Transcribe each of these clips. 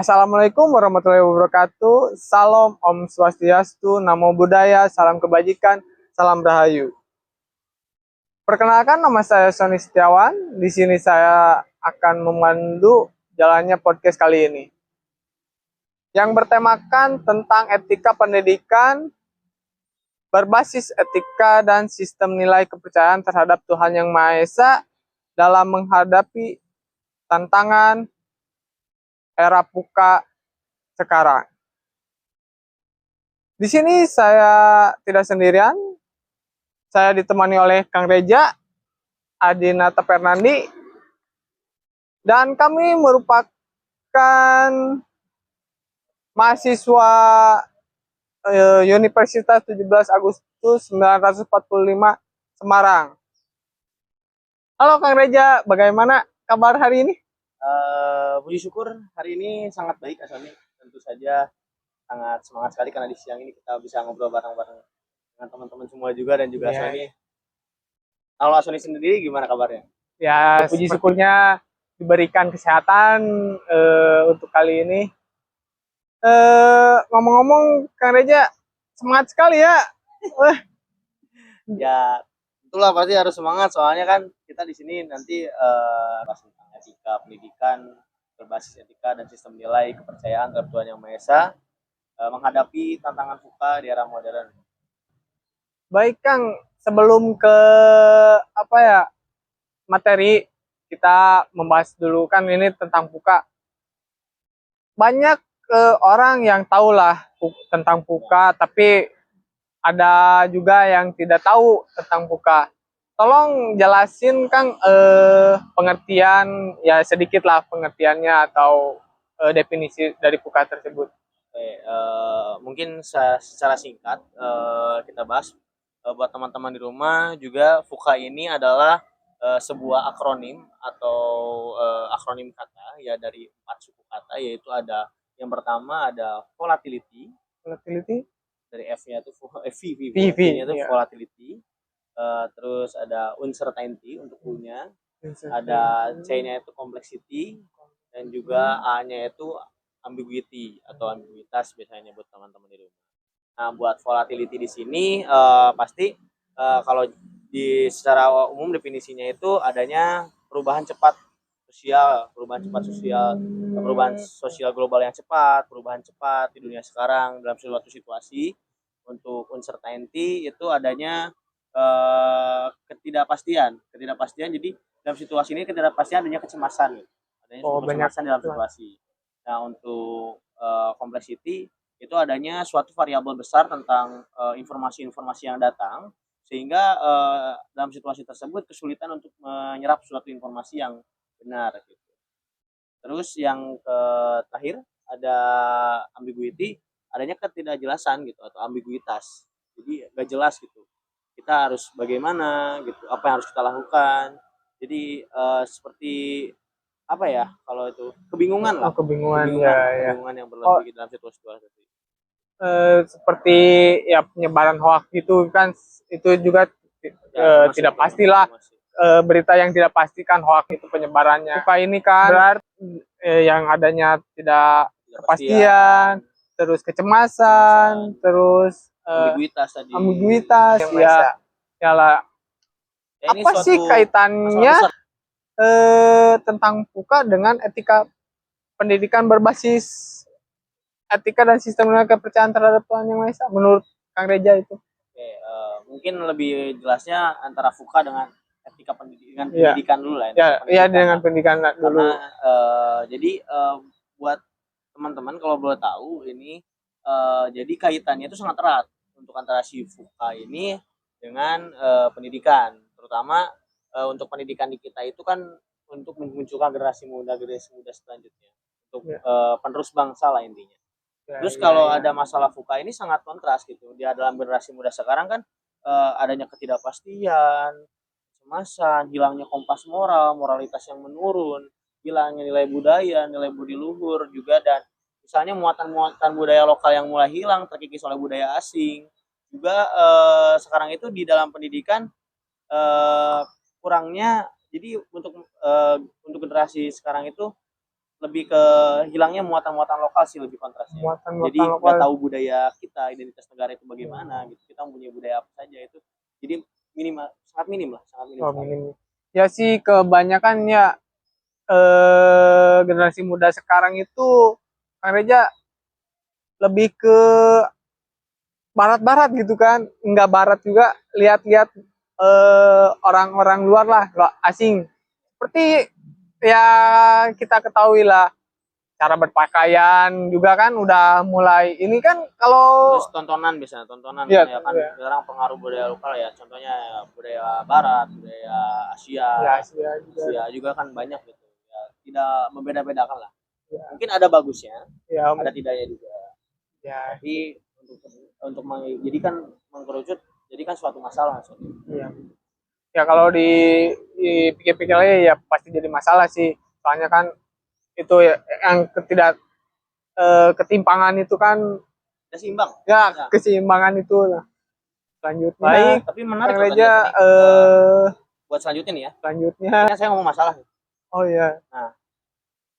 Assalamualaikum warahmatullahi wabarakatuh. Salam Om Swastiastu, Namo Buddhaya, salam kebajikan, salam rahayu. Perkenalkan, nama saya Sony Setiawan. Di sini saya akan memandu jalannya podcast kali ini, yang bertemakan tentang etika pendidikan berbasis etika dan sistem nilai kepercayaan terhadap Tuhan Yang Maha Esa dalam menghadapi tantangan era Puka sekarang. Di sini saya tidak sendirian. Saya ditemani oleh Kang Reja, Adinata Fernandi, dan kami merupakan mahasiswa Universitas 17 Agustus 1945 Semarang. Halo Kang Reja, bagaimana kabar hari ini? Puji syukur hari ini sangat baik Asoni. Tentu saja sangat semangat sekali karena di siang ini kita bisa ngobrol bareng-bareng dengan teman-teman semua juga dan juga Asoni. Kalau Asoni sendiri gimana kabarnya? Ya, puji syukurnya diberikan kesehatan untuk kali ini. Ngomong-ngomong Kang Reja, semangat sekali ya. Ya, itulah pasti harus semangat soalnya kan kita di sini nanti bahas tentang etika pendidikan berbasis etika dan sistem nilai kepercayaan terhadap Tuhan Yang Maha Esa menghadapi tantangan Puka di era modern. Baik Kang, sebelum ke materi, kita membahas dulu kan ini tentang Puka. Banyak orang yang tahu lah tentang Puka, tapi ada juga yang tidak tahu tentang Puka. Tolong jelasin Kang pengertian, ya sedikit lah pengertiannya atau definisi dari Puka tersebut. Oke, mungkin secara singkat kita bahas buat teman-teman di rumah juga. Fuka ini adalah sebuah akronim atau akronim kata ya dari 4 suku kata, yaitu ada yang pertama ada volatility dari F-nya itu V-nya itu iya. volatility. Terus ada uncertainty untuk U-nya, ada C-nya itu complexity, dan juga A-nya itu ambiguity atau ambiguitas biasanya buat teman-teman di rumah. Nah, buat volatility di sini pasti kalau di secara umum definisinya itu adanya perubahan cepat sosial, perubahan sosial global yang cepat, perubahan cepat di dunia sekarang dalam suatu situasi. Untuk uncertainty itu adanya ketidakpastian. Jadi dalam situasi ini ketidakpastian adanya kecemasan, adanya kecemasan dalam situasi. Nah, untuk complexity itu adanya suatu variabel besar tentang informasi-informasi yang datang, sehingga dalam situasi tersebut kesulitan untuk menyerap suatu informasi yang benar gitu. Terus yang terakhir ada ambiguity, adanya ketidakjelasan gitu atau ambiguitas. Jadi gak jelas gitu. Kita harus bagaimana gitu, apa yang harus kita lakukan. Jadi seperti apa ya kalau itu kebingungan lah. Kebingungan yang berlebih dalam situasi itu. Seperti ya penyebaran hoax itu kan, itu juga tidak pastilah. Berita yang tidak pastikan hoax itu penyebarannya. Puka ini kan berarti yang adanya tidak kepastian, terus kecemasan, terus ambiguitas ya lah. Apa sih kaitannya tentang Puka dengan etika pendidikan berbasis etika dan sistem nilai kepercayaan terhadap Tuhan Yang Maha Esa menurut Kang Reja itu? Oke, mungkin lebih jelasnya antara Fuka dengan etika pendidikan dulu lah. Iya, dengan pendidikan dulu. Karena jadi buat teman-teman kalau boleh tahu ini jadi kaitannya itu sangat erat untuk antara si Fuka ini dengan pendidikan, terutama untuk pendidikan di kita itu kan untuk memunculkan generasi muda selanjutnya untuk penerus bangsa lah intinya. Terus kalau ada masalah Fuka ini sangat kontras gitu. Dia dalam generasi muda sekarang kan adanya ketidakpastian, kecemasan, hilangnya kompas moral, moralitas yang menurun, hilangnya nilai budaya, nilai budi luhur juga, dan misalnya muatan-muatan budaya lokal yang mulai hilang terkikis oleh budaya asing. Juga sekarang itu di dalam pendidikan kurangnya, jadi untuk generasi sekarang itu lebih ke hilangnya muatan-muatan lokal sih, lebih kontrasnya. Jadi muatan lokal. nggak tahu budaya kita, identitas negara itu bagaimana gitu. Kita mempunyai budaya apa saja itu. Jadi minimal, sangat minim lah, sangat minim. Oh, minim. Ya sih kebanyakan ya generasi muda sekarang itu Kang Reja lebih ke barat-barat gitu kan, nggak barat juga, lihat-lihat orang-orang luar lah, asing. Seperti ya kita ketahui lah, cara berpakaian juga kan udah mulai ini kan kalau Terus tontonan biasanya, tontonan ya, ya kan ya, sekarang pengaruh budaya lokal ya, contohnya ya, budaya barat, budaya Asia, ya, Asia juga. Asia juga kan banyak gitu. Ya, tidak membeda-bedakan lah. Ya, Mungkin ada bagusnya, ya, ada tidaknya juga. ya, Tapi untuk menjadikan mengkerucut jadi kan suatu masalah. ya. Ya kalau dipikir-pikir lagi ya pasti jadi masalah sih. Soalnya kan itu ya, yang ketimpangan itu kan Tidak seimbang. ya Ya. keseimbangan itu lah. Selanjutnya Baik, tapi menarik Kang loh Reja tadi, buat selanjutnya nih ya. selanjutnya Ini saya ngomong masalah. oh ya Nah,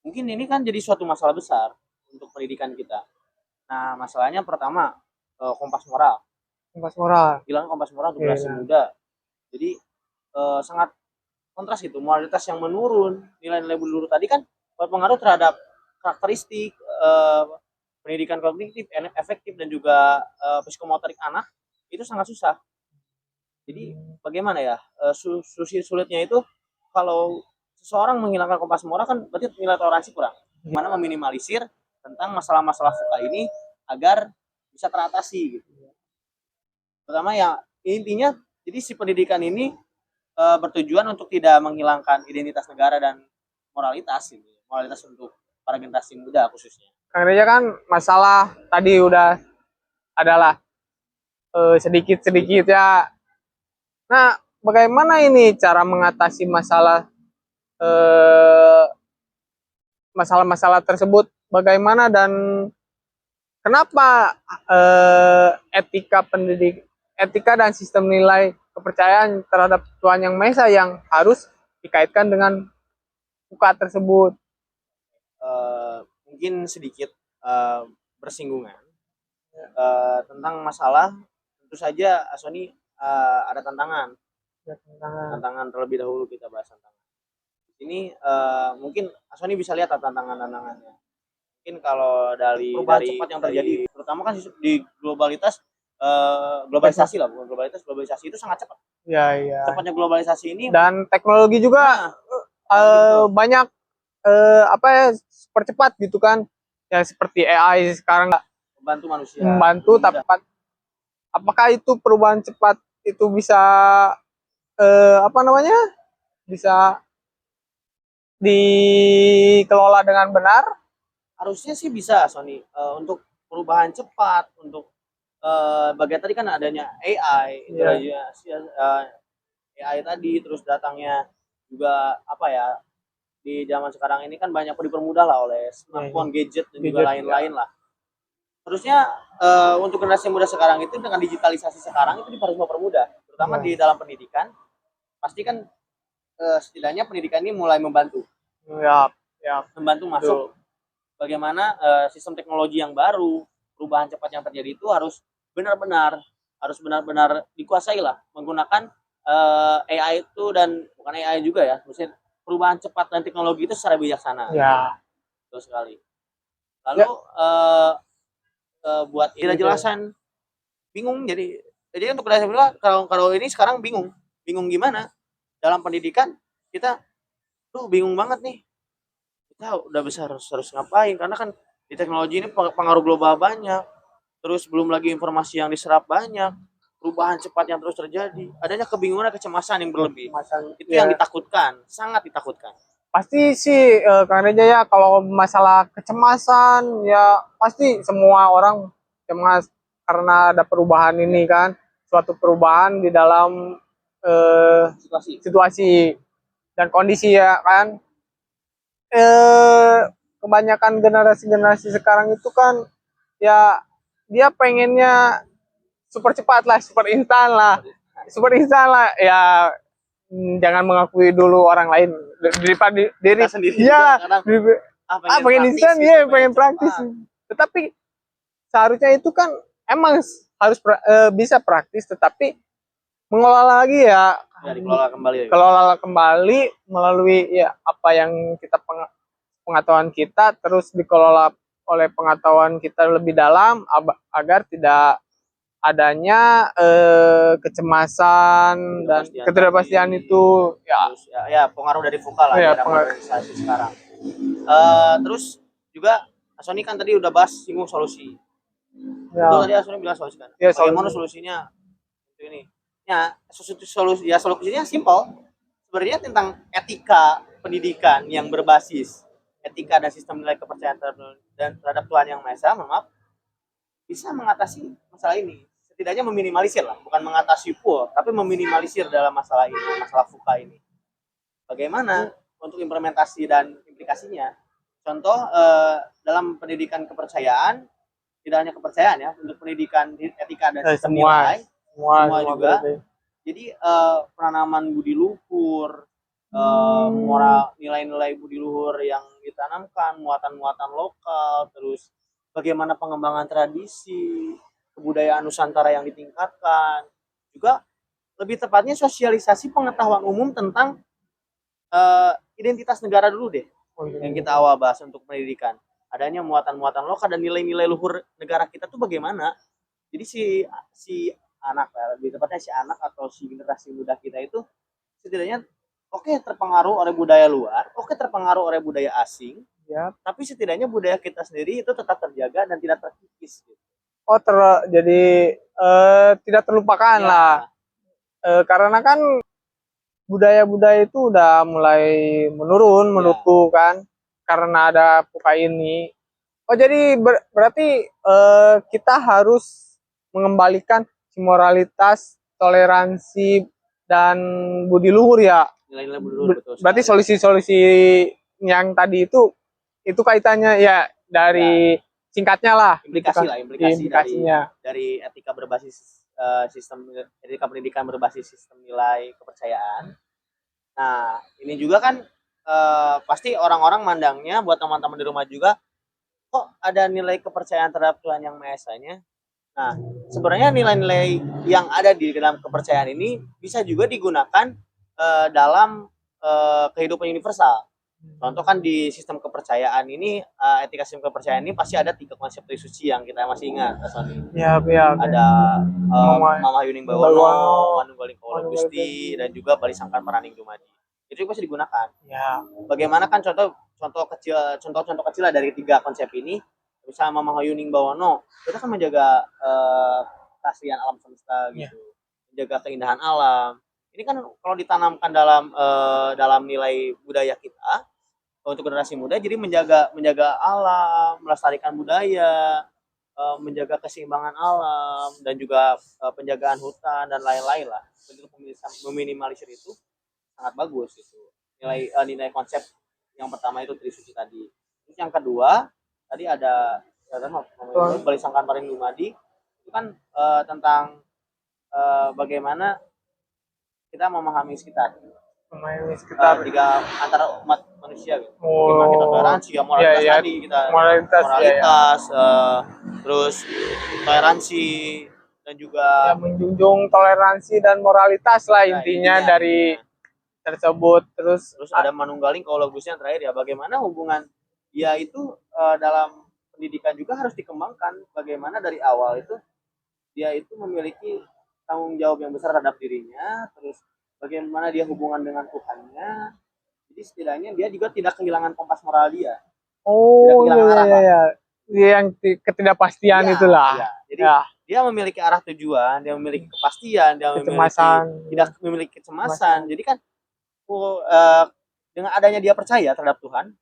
mungkin ini kan jadi suatu masalah besar untuk pendidikan kita. Nah, masalahnya pertama kompas moral. kompas moral. Hilang kompas moral untuk Iya. generasi muda. Jadi sangat kontras gitu, moralitas yang menurun, nilai-nilai menurun tadi kan berpengaruh terhadap karakteristik pendidikan kognitif, efektif dan juga psikomotorik anak itu sangat susah. Jadi bagaimana ya sulitnya itu kalau seseorang menghilangkan kompas moral kan berarti nilai toleransi kurang. Gimana meminimalisir tentang masalah-masalah fuka ini agar bisa teratasi gitu. Pertama ya intinya jadi si pendidikan ini bertujuan untuk tidak menghilangkan identitas negara dan moralitas gitu. Moralitas untuk para generasi muda khususnya. Kang Reja kan masalah tadi udah adalah sedikit-sedikit ya. Nah, bagaimana ini cara mengatasi masalah-masalah tersebut? Bagaimana dan kenapa etika dan sistem nilai kepercayaan terhadap Tuhan Yang Maha Esa yang harus dikaitkan dengan buka tersebut? Mungkin sedikit bersinggungan tentang masalah. Tentu saja Sony ada tantangan. Tantangan terlebih dahulu kita bahas tantangan. Ini mungkin Sony bisa lihat tantangannya. Mungkin kalau dari perubahan cepat yang terjadi, terutama kan di globalisasi lah, bukan globalisasi itu sangat cepat. Ya, ya. Cepatnya globalisasi ini dan teknologi juga banyak apa ya percepat gitu kan. Ya seperti AI sekarang membantu manusia. Membantu tapi apakah itu perubahan cepat itu bisa apa namanya? Bisa dikelola dengan benar? Harusnya sih bisa Sony untuk perubahan cepat untuk bagian tadi kan adanya AI, AI tadi terus datangnya juga apa ya di zaman sekarang ini kan banyak dipermudah lah oleh smartphone, gadget dan juga lain-lain lah. Harusnya untuk generasi muda sekarang itu dengan digitalisasi sekarang itu harus mempermudah, terutama di dalam pendidikan. Pasti kan setidaknya pendidikan ini mulai membantu. Membantu masuk bagaimana sistem teknologi yang baru, perubahan cepat yang terjadi itu harus benar-benar dikuasai lah menggunakan AI itu dan bukan AI juga ya, maksudnya perubahan cepat dan teknologi itu secara bijaksana. Ya. Betul sekali. Lalu buat tidak jelasan bingung jadi untuk kalau ini sekarang bingung gimana dalam pendidikan kita tuh bingung banget nih. Kita udah besar harus ngapain karena kan di teknologi ini pengaruh global banyak. Terus belum lagi informasi yang diserap banyak, perubahan cepat yang terus terjadi, adanya kebingungan dan kecemasan yang berlebih. Itu yang ditakutkan, sangat ditakutkan. Pasti sih Kang Reja ya kalau masalah kecemasan ya pasti semua orang cemas karena ada perubahan ini kan, suatu perubahan di dalam situasi dan kondisi ya kan. Kebanyakan generasi sekarang itu kan ya dia pengennya super cepat lah, super instan lah ya. Jangan mengakui dulu orang lain daripada diri sendiri ya, pengen praktis instan gitu, ya, pengen cepat. praktis. Tetapi seharusnya itu kan emang harus bisa praktis, tetapi mengelola lagi ya, Ya, dikelola kembali. kelola kembali melalui ya apa yang kita pengetahuan kita, terus dikelola oleh pengetahuan kita lebih dalam agar tidak adanya kecemasan dan ketidakpastian itu ya. Terus, ya pengaruh dari VUCA lah Ya, di era modernisasi sekarang. Terus juga Sony kan tadi udah bahas singgung solusi. Ya. Itu tadi Sony bilang solusi kan. Ya, bagaimana solusinya? Itu ini. Ya, solusinya simpel. Sebenarnya tentang etika pendidikan yang berbasis etika dan sistem nilai kepercayaan terhadap Tuhan Yang Maha Esa, maaf, bisa mengatasi masalah ini. Setidaknya meminimalisir lah, bukan mengatasi full, tapi meminimalisir dalam masalah ini, masalah VUCA ini. Bagaimana untuk implementasi dan implikasinya? Contoh dalam pendidikan kepercayaan, tidak hanya kepercayaan ya, untuk pendidikan etika dan sistem nilai, semua juga. Berarti. Jadi penanaman budi luhur, moral, nilai-nilai budi luhur yang ditanamkan, muatan-muatan lokal, terus bagaimana pengembangan tradisi, kebudayaan Nusantara yang ditingkatkan, juga lebih tepatnya sosialisasi pengetahuan umum tentang identitas negara dulu deh, yang kita awal bahas untuk pendidikan. Adanya muatan-muatan lokal dan nilai-nilai luhur negara kita tuh bagaimana. Jadi si anak, lebih tepatnya si anak atau si generasi muda kita itu setidaknya terpengaruh oleh budaya luar, terpengaruh oleh budaya asing, ya, tapi setidaknya budaya kita sendiri itu tetap terjaga dan tidak terkikis. Gitu. Jadi tidak terlupakan ya. Lah. Karena kan budaya-budaya itu udah mulai menurun menurutku kan, karena ada VUCA ini. Jadi berarti kita harus mengembalikan moralitas, toleransi, dan budi luhur ya. Nilai-nilai budi luhur, betul. Berarti solusi-solusi yang tadi itu kaitannya ya dari singkatnya lah. Implikasinya dari etika berbasis sistem etika pendidikan berbasis sistem nilai kepercayaan. Nah, ini juga kan pasti orang-orang mandangnya buat teman-teman di rumah juga, kok ada nilai kepercayaan terhadap Tuhan Yang Maha Esa-nya. Nah, sebenarnya nilai-nilai yang ada di dalam kepercayaan ini bisa juga digunakan dalam kehidupan universal. Contoh kan di sistem kepercayaan ini, etika sistem kepercayaan ini pasti ada 3 konsep trisuci yang kita masih ingat, Ya. Ada Mama Yuning Bawono, Manunggaling Kaulo Gusti, dan juga Bali Sangkan Paraning Dumadi. Itu pasti digunakan. Ya. Bagaimana kan contoh kecil lah dari 3 konsep ini. Misalnya Mama Yuning Bawono, kita kan menjaga keaslian alam semesta gitu, menjaga keindahan alam. Ini kan kalau ditanamkan dalam nilai budaya kita untuk generasi muda, jadi menjaga alam, melestarikan budaya, menjaga keseimbangan alam, dan juga penjagaan hutan dan lain-lain lah. Untuk meminimalisir itu sangat bagus itu. Nilai konsep yang pertama itu trisuci tadi. Terus yang kedua tadi ada Bali Sangkan Paraning Dumadi, itu kan tentang bagaimana kita memahami sekitar. Antara umat manusia gitu. Bagaimana kita toleransi, moralitas tadi kita moralitas, terus toleransi dan juga menjunjung toleransi dan moralitas lah intinya dari tersebut. Terus ada Manunggaling Kaulo Gusti yang terakhir ya, bagaimana hubungan dia itu dalam pendidikan juga harus dikembangkan. Bagaimana dari awal itu dia itu memiliki tanggung jawab yang besar terhadap dirinya, terus bagaimana dia hubungan dengan Tuhannya. Jadi setidaknya dia juga tidak kehilangan kompas moral dia. Yang ketidakpastian itulah. Iya. Jadi dia memiliki arah tujuan, dia memiliki kepastian, dia tidak memiliki kecemasan. Jadi kan dengan adanya dia percaya terhadap Tuhan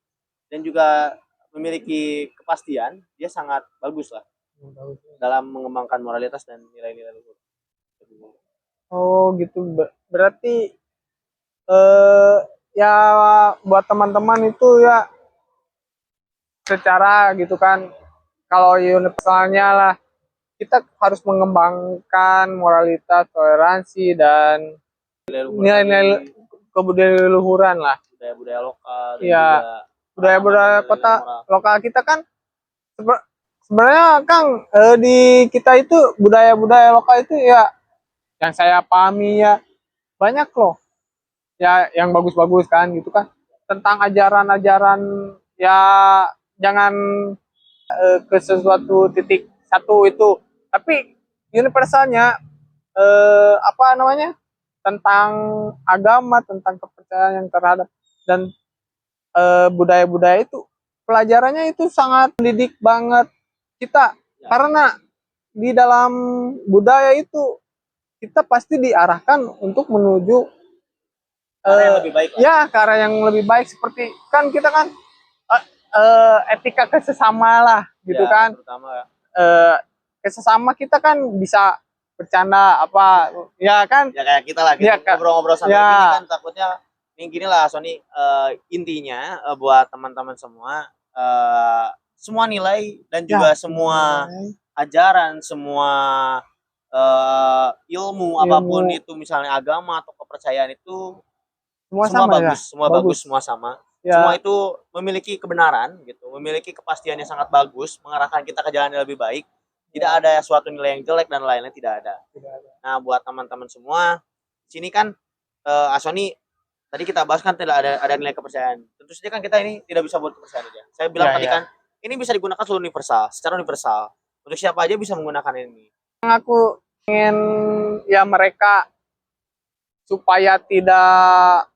dan juga memiliki kepastian, dia sangat bagus lah dalam mengembangkan moralitas dan nilai-nilai luhur. Gitu. Berarti ya buat teman-teman itu ya secara gitu kan, kalau universalnya lah, kita harus mengembangkan moralitas, toleransi, dan nilai-nilai kebudayaan luhuran lah. Budaya lokal dan ya, juga budaya-budaya nilai-nilai kota moral. lokal kita kan sebenarnya Kang, di kita itu budaya-budaya lokal itu ya yang saya pahami ya banyak loh ya yang bagus-bagus kan gitu kan, tentang ajaran-ajaran ya, jangan ke sesuatu titik satu itu, tapi universalnya apa namanya, tentang agama, tentang kepercayaan yang terhadap dan budaya-budaya itu pelajarannya itu sangat mendidik banget kita, Ya. karena di dalam budaya itu kita pasti diarahkan untuk menuju Cara yang lebih baik lah. ya ke arah yang lebih baik, seperti kan kita kan etika kesesama lah gitu Ya, kan, terutama kesesama kita kan bisa bercanda apa ya kan, ya kayak kita lah gitu. Ya, Kak. Ngobrol-ngobrol sampai Ya. gini kan takutnya ini gini lah Sony, intinya buat teman-teman semua, semua nilai dan juga semua ajaran, semua ilmu apapun itu, misalnya agama atau kepercayaan itu semua semua sama bagus, ya, semua bagus, semua sama. ya. Semua itu memiliki kebenaran gitu, memiliki kepastian yang sangat bagus, mengarahkan kita ke jalan yang lebih baik. Tidak ada suatu nilai yang jelek dan lain-lain, tidak ada. Nah, buat teman-teman semua, sini kan Asoni tadi kita bahas kan tidak ada nilai kepercayaan. Tentu saja kan kita ini tidak bisa buat kepercayaan aja. Saya bilang tadi kan ini bisa digunakan secara universal. Untuk siapa aja bisa menggunakan ini. Yang aku ingin ya mereka supaya tidak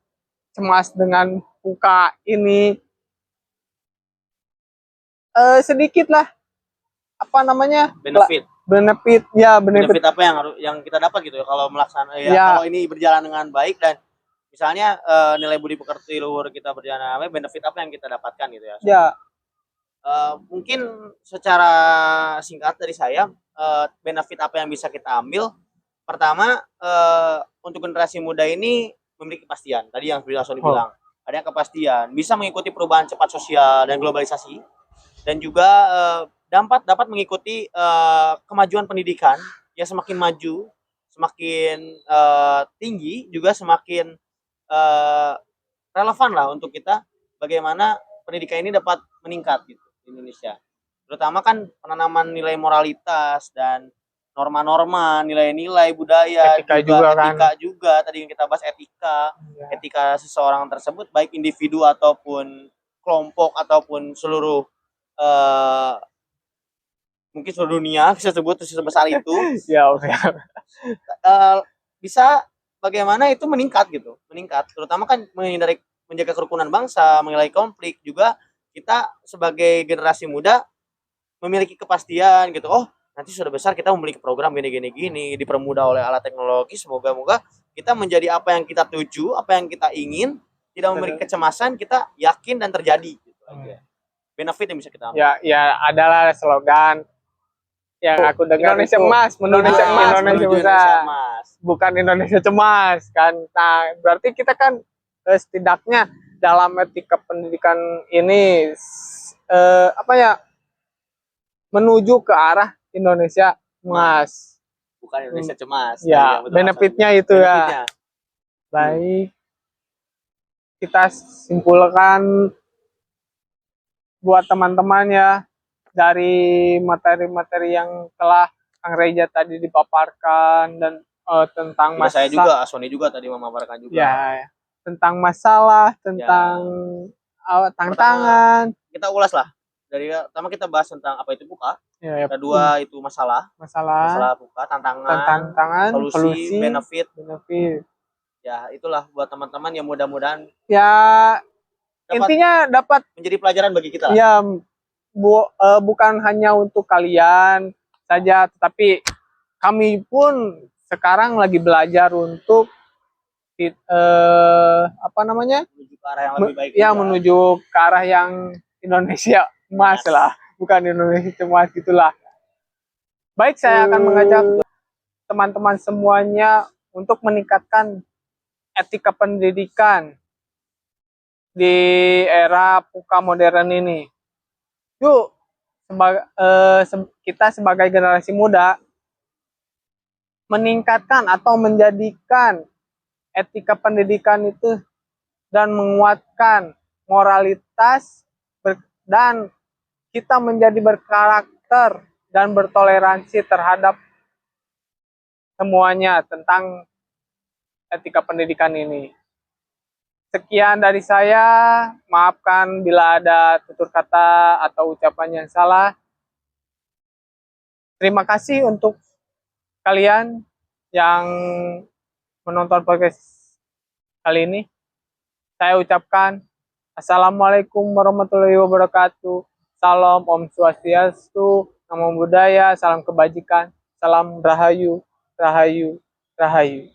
cemas dengan buka ini, sedikit lah apa namanya, Benefit benefit apa yang kita dapat gitu ya kalau melaksanakan Ya. kalau ini berjalan dengan baik dan misalnya nilai budi pekerti luhur kita berjalan dengan baik, benefit apa yang kita dapatkan gitu ya. ya. Mungkin secara singkat dari saya, benefit apa yang bisa kita ambil. Pertama, untuk generasi muda ini memiliki kepastian. Tadi yang Sony bilang, ada kepastian, bisa mengikuti perubahan cepat sosial dan globalisasi, dan juga dapat mengikuti kemajuan pendidikan yang semakin maju, semakin tinggi, juga semakin relevan lah untuk kita bagaimana pendidikan ini dapat meningkat gitu di Indonesia. Terutama kan penanaman nilai moralitas dan norma-norma, nilai-nilai budaya, Etika juga kan. etika juga tadi yang kita bahas, etika seseorang tersebut, baik individu ataupun kelompok ataupun seluruh mungkin seluruh dunia bisa sebut sebesar itu Ya, oke. bisa bagaimana itu meningkat, terutama kan menjaga kerukunan bangsa, menghindari konflik. Juga kita sebagai generasi muda memiliki kepastian gitu, oh nanti sudah besar kita memiliki program gini, dipermudah oleh alat teknologi. Semoga kita menjadi apa yang kita tuju, apa yang kita ingin, tidak memiliki kecemasan, kita yakin dan terjadi gitu aja. Benefit yang bisa kita ambil. Ya adalah slogan yang aku dengar, Indonesia Emas, Indonesia Emas, bukan Indonesia Cemas kan. Nah, berarti kita kan setidaknya dalam etika pendidikan ini menuju ke arah Indonesia Emas, bukan Indonesia Cemas. Ya, benefitnya itu ya. Baik, kita simpulkan buat teman-teman ya, dari materi-materi yang telah Kang Reja tadi dipaparkan dan tentang masalah. Saya juga, Sony juga tadi memaparkan juga. Ya, tentang masalah, tentang tantangan. Kita ulas lah. Dari pertama kita bahas tentang apa itu buka. Kedua itu masalah buka, tantangan, solusi, benefit. Ya, itulah buat teman-teman yang mudah-mudahan ya intinya dapat menjadi pelajaran bagi kita. Ya, bukan hanya untuk kalian saja, tetapi kami pun sekarang lagi belajar untuk menuju ke arah yang lebih baik. Ya, menuju ke arah yang Indonesia Emas lah, bukan Indonesia Cemas gitulah. Baik, saya akan mengajak teman-teman semuanya untuk meningkatkan etika pendidikan di era PUKA modern ini. Yuk, kita sebagai generasi muda meningkatkan atau menjadikan etika pendidikan itu dan menguatkan moralitas dan kita menjadi berkarakter dan bertoleransi terhadap semuanya tentang etika pendidikan ini. Sekian dari saya, maafkan bila ada tutur kata atau ucapan yang salah. Terima kasih untuk kalian yang menonton podcast kali ini. Saya ucapkan Assalamualaikum warahmatullahi wabarakatuh. Salam Om Swastiastu, Namo Buddhaya, salam kebajikan, salam Rahayu, Rahayu, Rahayu.